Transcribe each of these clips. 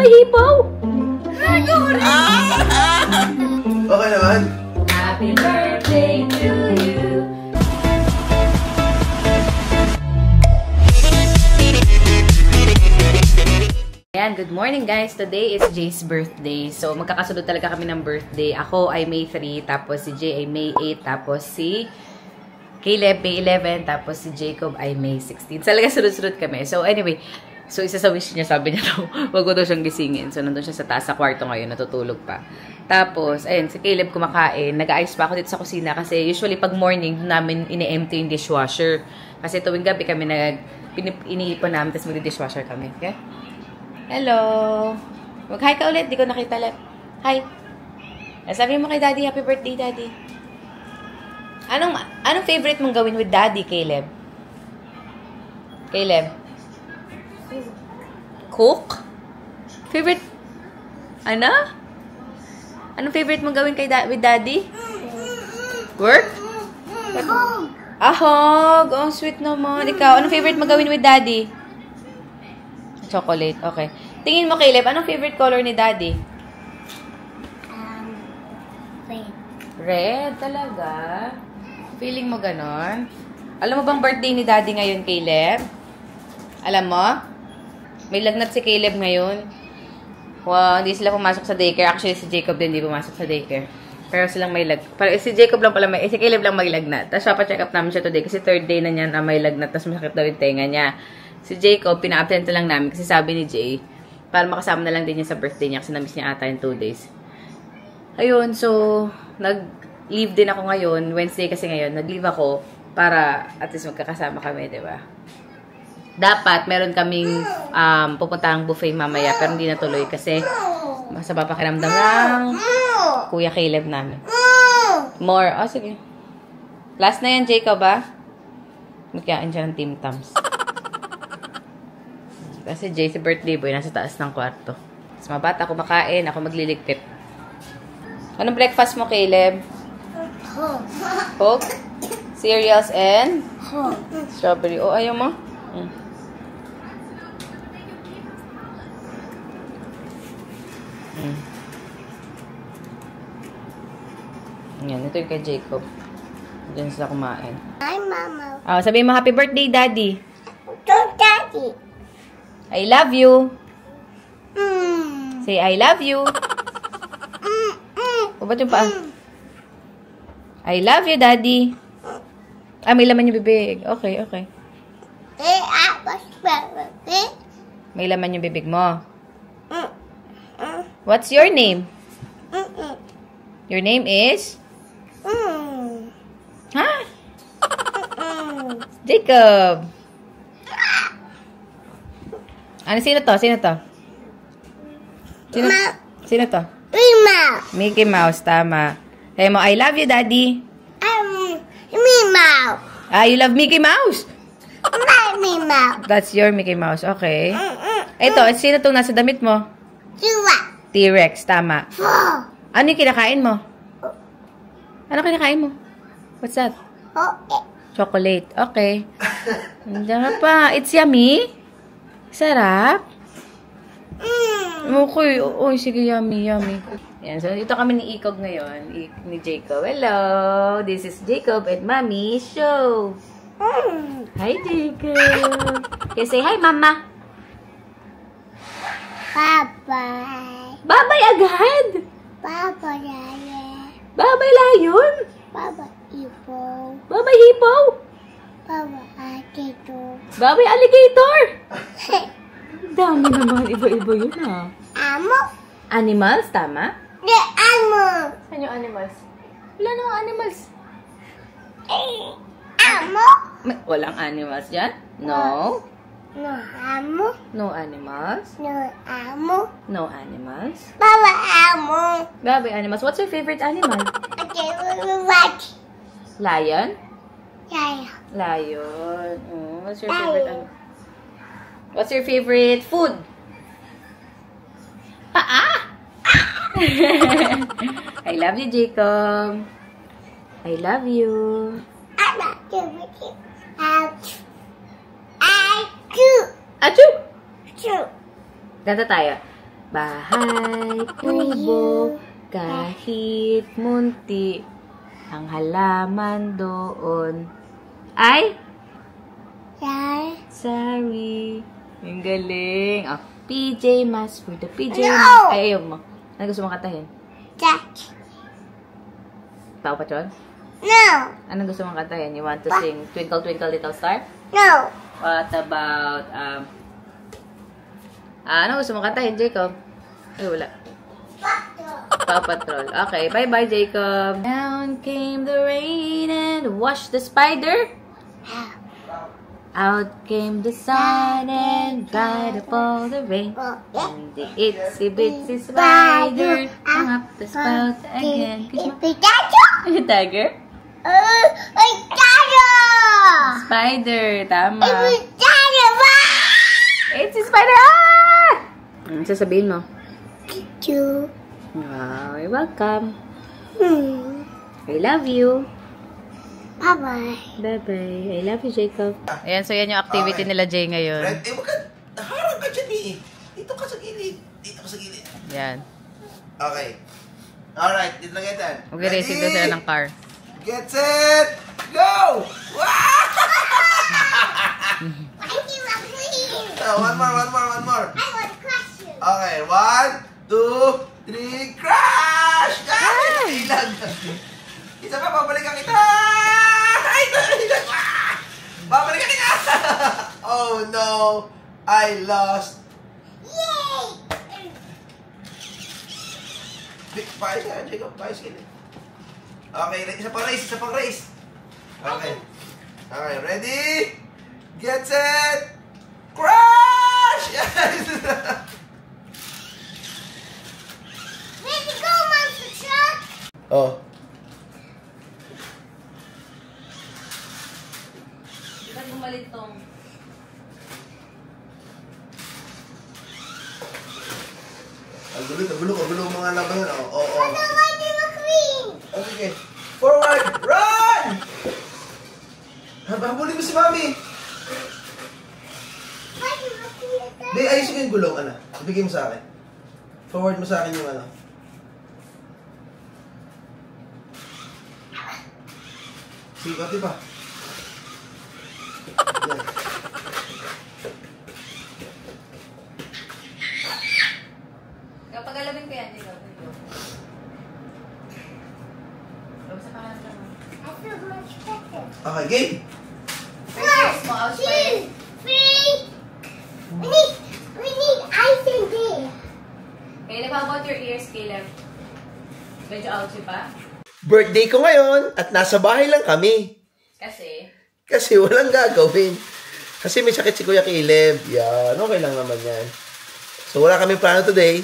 may hipaw! Okay naman. Happy birthday to you! Ayan, good morning guys! Today is Jay's birthday. So, magkakasunod talaga kami ng birthday. Ako ay May 3, tapos si Jay ay May 8, tapos si Caleb May 11, tapos si Jacob ay May 16. Talaga sunod-sunod kami. So, anyway, so isa sa wish niya, sabi niya daw, wag ko daw siyang gisingin. So, nandun siya sa taas sa kwarto ngayon, natutulog pa. Tapos, ayun, si Caleb kumakain. Nag-aayos pa ako dito sa kusina kasi usually pag morning, doon namin ini-empty yung dishwasher. Kasi tuwing gabi kami iniipon namin, tapos magdi-dishwasher kami. Okay? Hello! Mag-hi ka ulit. Di ko nakita ulit. Hi! Sabi mo kay Daddy, happy birthday, Daddy. Anong favorite mong gawin with Daddy, Caleb? Caleb? Cook? Favorite? Ano? Anong favorite mong gawin with Daddy? Work? Ahog! Oh, sweet naman. Ikaw, anong favorite mong gawin with Daddy? Chocolate. Okay. Tingin mo, Caleb, anong favorite color ni Daddy? Red. Red? Talaga? Feeling mo ganon? Alam mo bang birthday ni Daddy ngayon, Caleb? Alam mo? May lagnat si Caleb ngayon. Wow, hindi sila pumasok sa daycare. Actually, si Jacob din hindi pumasok sa daycare. Pero silang may lagnat. Si Jacob lang pala si Caleb lang may lagnat. Tapos pa-check up namin siya today kasi third day na niya na may lagnat. Tapos masakit daw yung tenga niya. Si Jacob, pina-absent lang namin kasi sabi ni Jay, para makasama na lang din niya sa birthday niya kasi na-miss niya ata yung 2 days. Ayun, so, nag-leave din ako ngayon. Wednesday kasi ngayon, nag-leave ako para at least magkakasama kami, diba? Dapat, meron kaming pupuntahang buffet mamaya, pero hindi natuloy kasi masama pakiramdam ng Kuya Caleb namin. More. Oh, sige. Last na yan, Jacob, ah. Magkain siya ng Tim Tams. Kasi Jay, si birthday boy, nasa taas ng kwarto. Mas mabata, ako makain, ako magliligpit. Anong breakfast mo, Caleb? Coke? Cereals and? Strawberry. Oh, ayaw mo? Yan, ito yung kay Jacob. Diyan sila kumain. Hi, Mama. Oh, sabihin mo, happy birthday, Daddy. To Daddy. I love you. Say, I love you. O, ba't yung paa? I love you, Daddy. Ah, may laman yung bibig. Okay, okay. May laman yung bibig mo. What's your name? Your name is? Ha? Jacob. Ano, sino to? Sino to? Sino to? Mickey Mouse, tama. Sabi mo, I love you, Daddy. Mickey Mouse. Ah, you love Mickey Mouse? Mickey Mouse. That's your Mickey Mouse, okay. Ito, sino tong nasa damit mo? T-Rex, tama. Ano yung kinakain mo? Ano kinakain mo? What's that? Chocolate, okay. Nandiyan pa. It's yummy? Sarap? Okay. Uy, sige, yummy, yummy. Yan, so dito kami ni Ikog ngayon. Ni Jacob. Hello! This is Jacob and Mommy Show. Hi, Jacob. Okay, say hi, Mama. Bye-bye. Babay agad! Bye-bye, Yaya. Babay layon! Bye-bye, Ipo. Babay hipaw! Bye-bye, Atito. Babay alligator! Dami naman. Iba-iba yun, ha? Amo. Animals, tama? The amo. Saan yung animals? Wala namang animals. Amo. Walang animals dyan? No. No amo. No animals. No amo. No animals. Baba amo. Babay animals. What's your favorite animal? Okay, what? Lion? Yaya. Lion. Oh, what's your favorite animal? What's your favorite food? Paa! I love you, Jacob. I love you. I love you. Achoo. Achoo! Achoo. Ganda tayo. Bahay kubo, kahit munti, ang halaman doon ay sorry. Ang galing. Oh, PJ Masks for the PJ Masks. Ay, ayaw mo. Ano gusto mong katahin? Jack. Paw Patrol? No. Ano gusto mong katahin? You want to sing Twinkle Twinkle Little Star? No. What about, ano gusto mong katahin, Jacob? Ay, wala. Paw Patrol. Okay, bye-bye, Jacob. Down came the rain and washed the spider. Out came the sun and dried up all the rain. And the itsy bitsy spider hung up the spout again. Tiger? Spider, tama. It's a spider! Ah! Ano sasabihin mo? Wow, you're welcome. I love you. Bye-bye. Bye-bye. I love you, Jacob. Ayan, so yan yung activity nila, Jay, ngayon. Red, wag ka. Harap ka dyan eh. Dito ka sa gilid. Dito ka sa gilid. Yan. Okay. Alright, dito lang yan. Mag-racing daw sila ng car. Get set! Go! One more. I want to crush you. Okay, 1, 2, 3, crash! Ilan? Isa pa, babalikan kita! Ay, babalikan kita! Oh no! I lost. Yay! Paayos ka, Jacob. Paayos ka. Okay, isa pang race. Okay. Okay, ready? Get set! Crash! Yes! Ready to go, monster truck? Oh. Ba't bumalit tong? Ang gulo mga laban. Oh. Ano ba yung McQueen? Okay. Forward! Run! Habulin mo si Mami. Di, ayusin ko yung gulong, anak. Ibigay mo sa akin. Forward mo sa akin yung ano. Sige, pati pa. Yan. Kapag alamin ko yan, dito. I feel much better. Okay, game. First mo, out Two, three. We need ice in there. Caleb, how about your ears, Caleb? Medyo ouchy pa? Birthday ko ngayon at nasa bahay lang kami. Kasi? Kasi walang gagawin. Kasi may sakit si Kuya Caleb. Yan, okay lang naman yan. So wala kami plano today.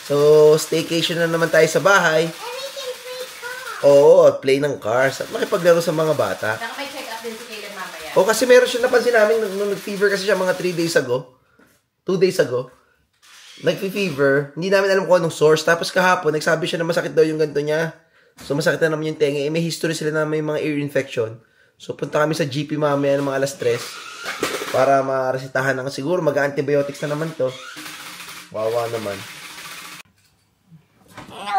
So staycation na naman tayo sa bahay. And we can play car. Oo, at play ng cars at makipaglaro sa mga bata. Saka may check up din si Caleb mamaya. O kasi meron siya napansin namin nung nag-fever kasi siya mga 3 days ago. 2 days ago. Nag-fever. Hindi namin alam kung anong source. Tapos kahapon, nagsabi siya na masakit daw yung ganito niya. So masakit na naman yung tenga. Eh, may history sila na may mga ear infection. So punta kami sa GP mamaya ng mga alas 3 para maresitahan ng siguro mag-antibiotics na naman to. Wawa naman. No.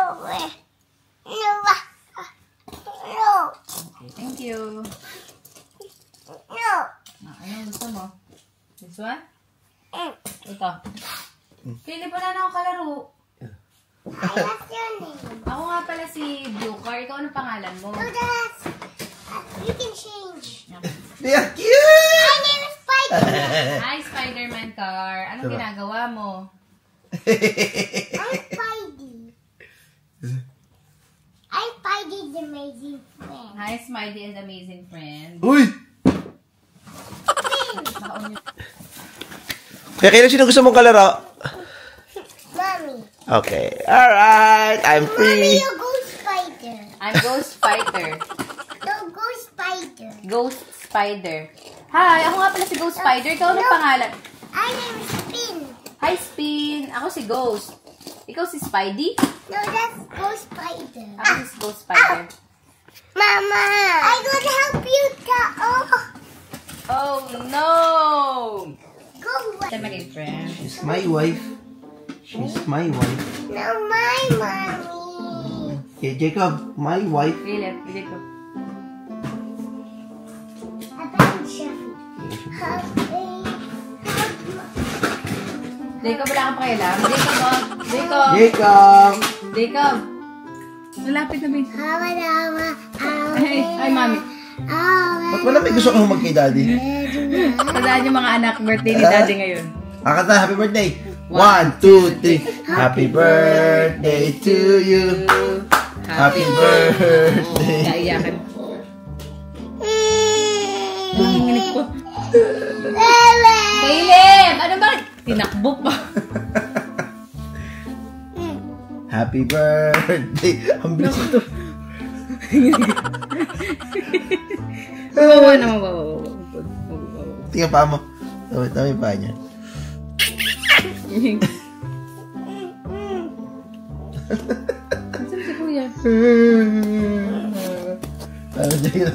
Okay, thank you. No. Anong gusto mo? This one? Ito. Caleb, wala na akong kalaro. What's your name? Ako nga pala si Blue Car. Ikaw anong pangalan mo? No, that's... you can change. They are cute! My name is Spider. Hi, Spider-Man Car. Anong Diba? ginagawa mo? I'm Spidey. I'm Spidey's amazing friend. Hi, Smiley and Amazing Friend. Uy! Kaya kailan sino gusto mong kalaro? Mommy. Okay. Alright. I'm Mommy, free. you Ghost Spider. I'm Ghost Fighter. No, Ghost Spider. Ghost Spider. Hi, ako nga pala si Ghost Spider. Ikaw anong pangalan? My name is Spin. Hi, Spin. Ako si Ghost. Ikaw si Spidey? No, that's Ghost Spider. Ako si Ghost Spider. Mama, I will help you to... Oh, no! Go away. Say my friend. She's my wife. She's my wife. No, my mommy. Okay, Jacob, my wife. Caleb, Jacob. Jacob, wala kang pakialam. Jacob, oh. Jacob. Jacob! Jacob. Malapit na, babe. Ay, mami. Ba't wala may gusto kang mag kay daddy? Tandaan yung mga anak, birthday ni daddy ngayon. Kakanta, happy birthday! 1, 2, 3. Happy birthday to you. Happy birthday. Naiyakan. Nanginginig ko. Caleb! Ano ba? Tinakbo pa. Happy birthday. Ang bilis ito. Bawa naman, bawa. Tingnan pa mo. Tama yung paa niya. Saan si kuya? Ano dyan?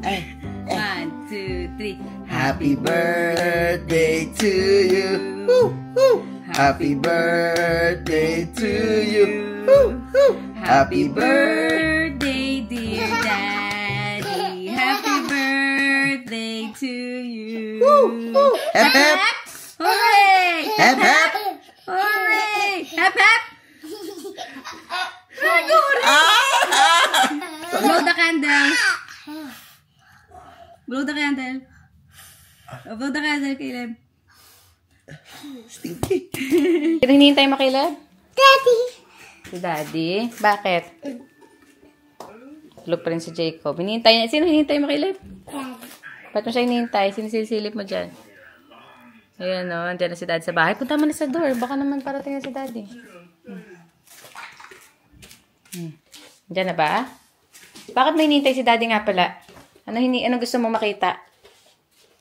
Ay. 1, 2, 3. Happy birthday to you. Woo, woo. Happy birthday to you. Woo, woo. Happy birthday, dear daddy. Happy birthday to you. Hep, hep. Hooray! Hep, hep. Hooray! Hep, hep! Blow the candle. Blow the candle. Blow the candle, Caleb. Stinky. Sino hinihintay mo, Caleb? Daddy. Si Daddy. Bakit? Tulog pa rin si Jacob. Sino hinihintay mo, Caleb? Ba't mo siya hinihintay? Sino sinisilip mo dyan? Ayan o, andyan na si Daddy sa bahay. Punta mo na sa door. Baka naman parating na si Daddy. Andyan na ba? Bakit may hinihintay si Daddy nga pala? Anong gusto mo makita?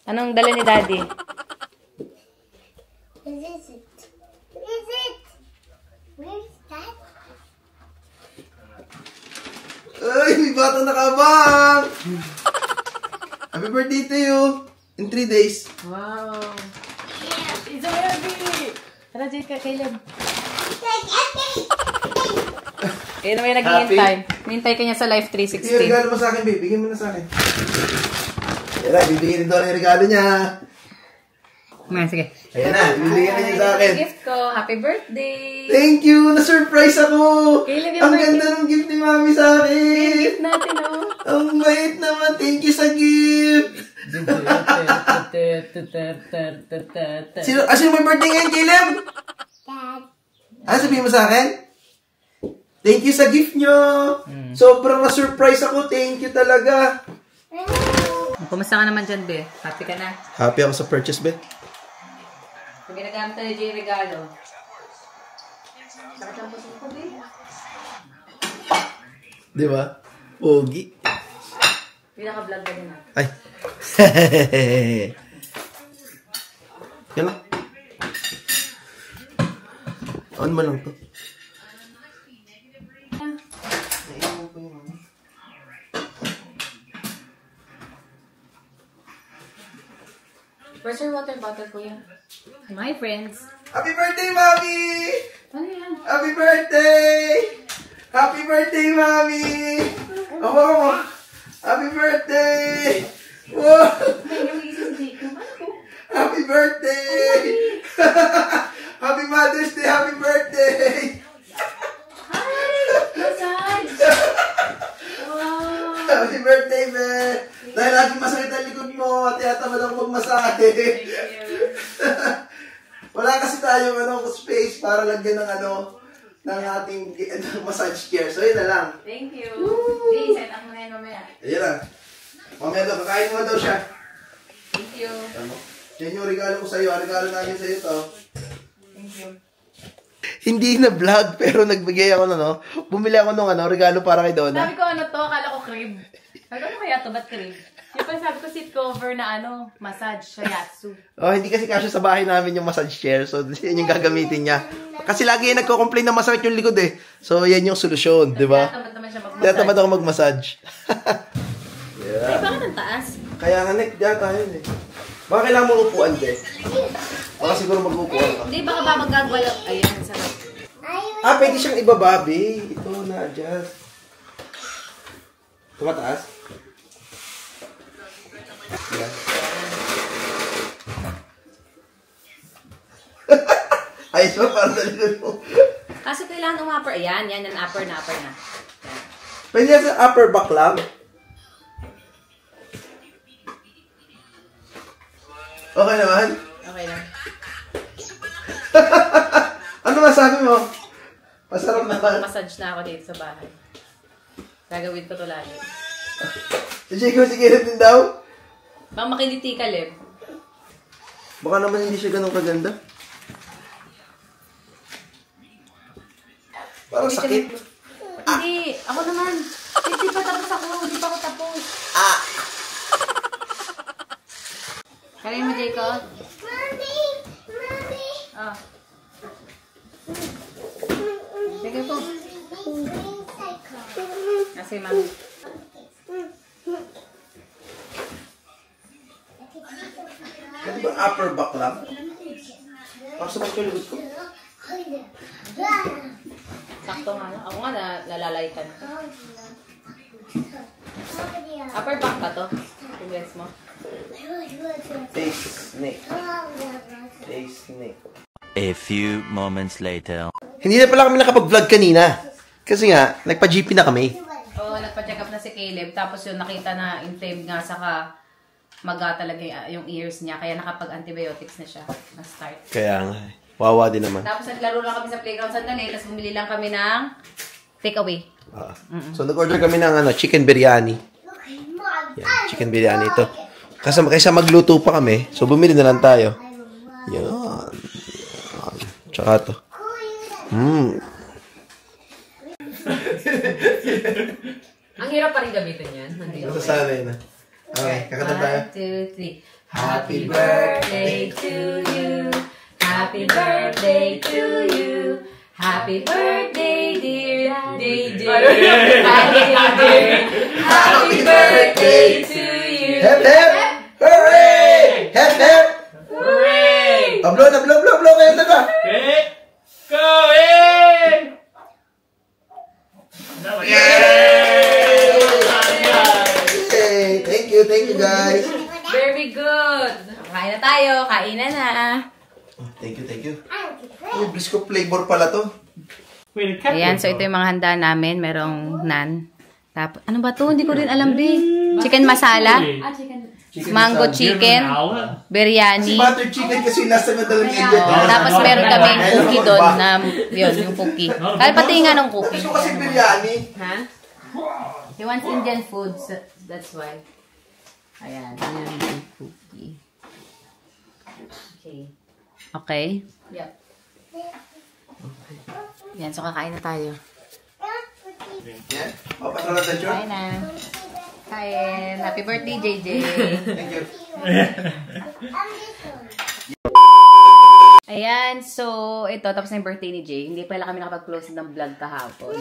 Anong dala ni Daddy? What is it? What is it? Where's that? Ay, may batang nakabang! Happy birthday to you! In 3 days. Wow! It's so happy! Tara, Caleb. Kaya naman yung naghihintay. Hinintay ka niya sa Life Sige, 360. regalo mo sa akin, babe. Bigyan mo na sa akin. Ayan, bibigyan ni Dora yung regalo niya. Sige. Ayan na, bibigyan na niya sa akin. Gift ko. Happy birthday! Thank you! Na-surprise ako! Caleb, yung Ang birthday. ganda ng gift ni Mami sa akin! Gift natin, oh. Ang bait naman! Thank you sa gift! Sino may birthday ngayon, Caleb? Dad. Sabihin mo sa akin? Thank you sa gift nyo! Sobrang na-surprise ako. Thank you talaga. Kumusta ka naman dyan, Be? Happy ka na? Happy ako sa purchase, be. Pag ginagamit na yung regalo. Sakit ang puso ko, Be. Di ba? Pogi. Pinaka-vlog ka din, ah. Ay. Yan lang. On mo lang to. Where's your water bottle, Kuya? My friends. Happy birthday, Mami! Ano yan? Happy birthday! Happy birthday, Mami! Ako mo. Happy birthday! Wow! Happy birthday! Happy Mother's Day! Happy birthday! Massage! Wow! Happy birthday, man! Dahil lagi masakit ang likod mo, tinatamad ako magmasahe. Wala kasi tayong space para lagyan ng ating massage chair. So, yun na lang. Thank you. Hey, set up mo na yun mamaya. Ayan na. Mamaya daw, kakain mo daw siya. Thank you. Yan yung regalo ko sa'yo. Ang regalo namin sa'yo to. Thank you. Hindi na vlog, pero nagbigay ako bumili ako ng regalo para kay Donna. Sabi ko to, akala ko crib. Sabi ko, ano kaya to? Ba't crib? Yung pa sabi ko seat cover na massage, shiatsu. Oh, hindi kasi kasya sa bahay namin yung massage chair. So, yan yung gagamitin niya. Kasi lagi yung nagko-complain na masakit yung likod eh. So, yan yung solusyon, di ba? Tamad naman siya mag-massage. Kaya tamad ako mag-massage. Ay, bakit ang taas? Kaya nga, Nick, diyan tayo eh. Baka kailangan mo upuan, de. Baka siguro mag-upuan ka. Hindi, baka ba magagwala? Ayan, sarap. Ah, pwede siyang ibaba, babe. Ito, na-adjust. Tumataas? Yan. Ayos ba? Parang talikod mo. Kaso kailangan umapper. Ayan, yan, ang upper na. Yan. Pwede yan sa upper back lang. Okay naman? Okay lang. Ano masabi mo? Masarap naman. Massage na ako dito sa bahay. Gagawin ko to lagi. Si Jacob, si Caleb din daw? Baka makiliti ka, Lev. Baka naman hindi siya ganun kaganda. Parang sakit. Hindi. Ako naman. Hindi pa tapos ako. Hindi pa ako tapos. Kaya mo, Jacob? Mommy! Mommy! Ah. Sige po. Kasi, mami. Ano ba upper back lang? Pasok mo yung likod ko. Sakto nga lang. Ako nga nalalaytan. Upper back pa to. Tingnan mo. Face, neck. Face, neck. A few moments later. Hindi na pala kami nakapag-vlog kanina. Kasi nga, nagpa-GP na kami. Oo, nagpa-check up na si Caleb. Tapos yun, nakita na inflamed nga, saka maga talaga yung ears niya. Kaya nakapag-antibiotics na siya. Na-start. Kaya nga, wawa din naman. Tapos naglaro lang kami sa playground sandali. Tapos bumili lang kami ng takeaway. So, nag-order kami ng chicken biryani. Yan, chicken biryani ito. Kaysa magluto pa kami, so bumili na lang tayo. Yan. Tsaka to. Ang hirap pa rin gamitin yan. Masasanay na. Okay, kakanta tayo. 1, 2, 3. Happy birthday to you. Happy birthday to you. Happy birthday, dear DJ. Happy birthday to you. Hep, hep! Hooray! Hep, hep! Hooray! Blow na, blow, blow, blow kayo na. Go in! Yay! Thank you guys. Very good. Kain na tayo. Kainan na. Thank you. Uy, Blisco flavor pala to. Wait, the cat Ayan, so was ito yung mga handa namin. Merong nan. Tapos, ano ba to? Hindi ko rin alam, B. Chicken masala. Mango chicken. Hour? Biryani. Si butter chicken kasi nasa madalang India. Tapos meron kaming cookie doon na, yun, yung cookie. Kaya pati nga ng cookie. Gusto kasi biryani. Ha? He wants Indian food, so that's why. Ayan, yun yung cookie. Okay. Okay? Yep. Yan, so kakain na tayo. Yeah? Papasalat na siya. Kain na. Kain. Happy birthday, JJ. Thank you. Ayan, so ito, tapos na yung birthday ni Jay. Hindi pala kami nakapag-close ng vlog kahapon.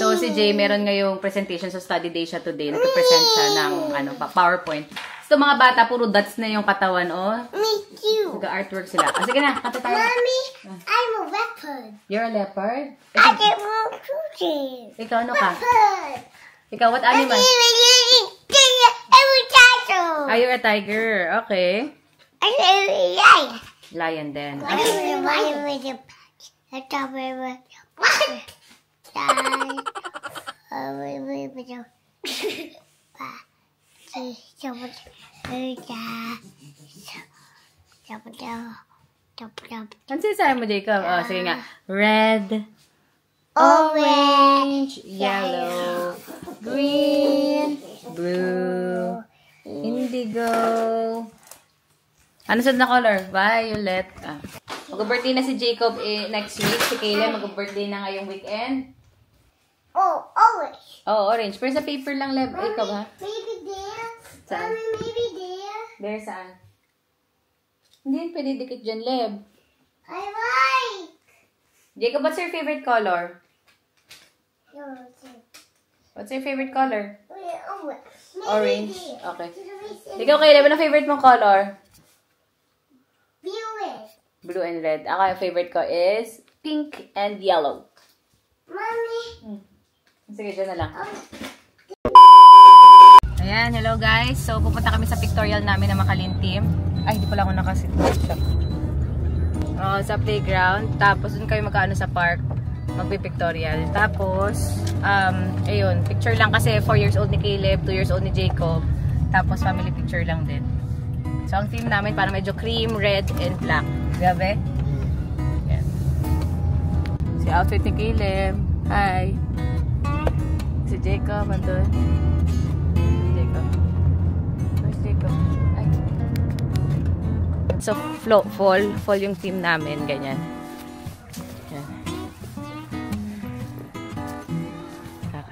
So si Jay, meron ngayong presentation sa study day siya today. Nag-present siya ng PowerPoint. So mga bata, puro dots na yung katawan, oh. Me too. Nag-artwork sila. Ah, sige na, kata tayo. Mommy, I'm a leopard. You're a leopard? I get more cookies. Ikaw ano ka? Leopard. Ikaw, what animal? Every title. Ah, you're a tiger. Okay. I say, yeah. Lion din. I with the patch. I top it with Ano sinasabi mo, Jacob? Oh, sige nga. Red, orange, yellow, green, blue, indigo. Ano sunod na color? Violet. Ah. Mag-birthday na si Jacob next week. Si Kayla mag-birthday na ngayong weekend. Oh, orange. Oh, orange. Pero sa paper lang, Leb. Ikaw, ha? Maybe there. Saan? Mommy, maybe there. There, saan? Hindi pwede dikit dyan, Leb. I like. Jacob, what's your favorite color? What's your favorite color? Maybe Orange. here. Okay. To the reason- Ikaw, Caleb, ano favorite mong color? View it. Blue and red. Ako, yung favorite ko is pink and yellow. Mommy. Sige, dyan na lang. Oh, Ayan, hello guys. So, pupunta kami sa pictorial namin na Makalintim. Ay, hindi pala ako nakasit-shop. Sa playground. Tapos, dun kayo magkaano sa park. Magpipictorial. Tapos, ayun, picture lang kasi 4 years old ni Caleb, 2 years old ni Jacob. Tapos, family picture lang din. So, ang theme namin parang medyo cream, red, and black. Gabi? Yan. Si outfit ni Caleb. Hi. Si Jacob, andun. So, fall yung team namin, ganyan. Yan.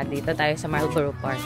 Dito tayo sa Marlborough Park.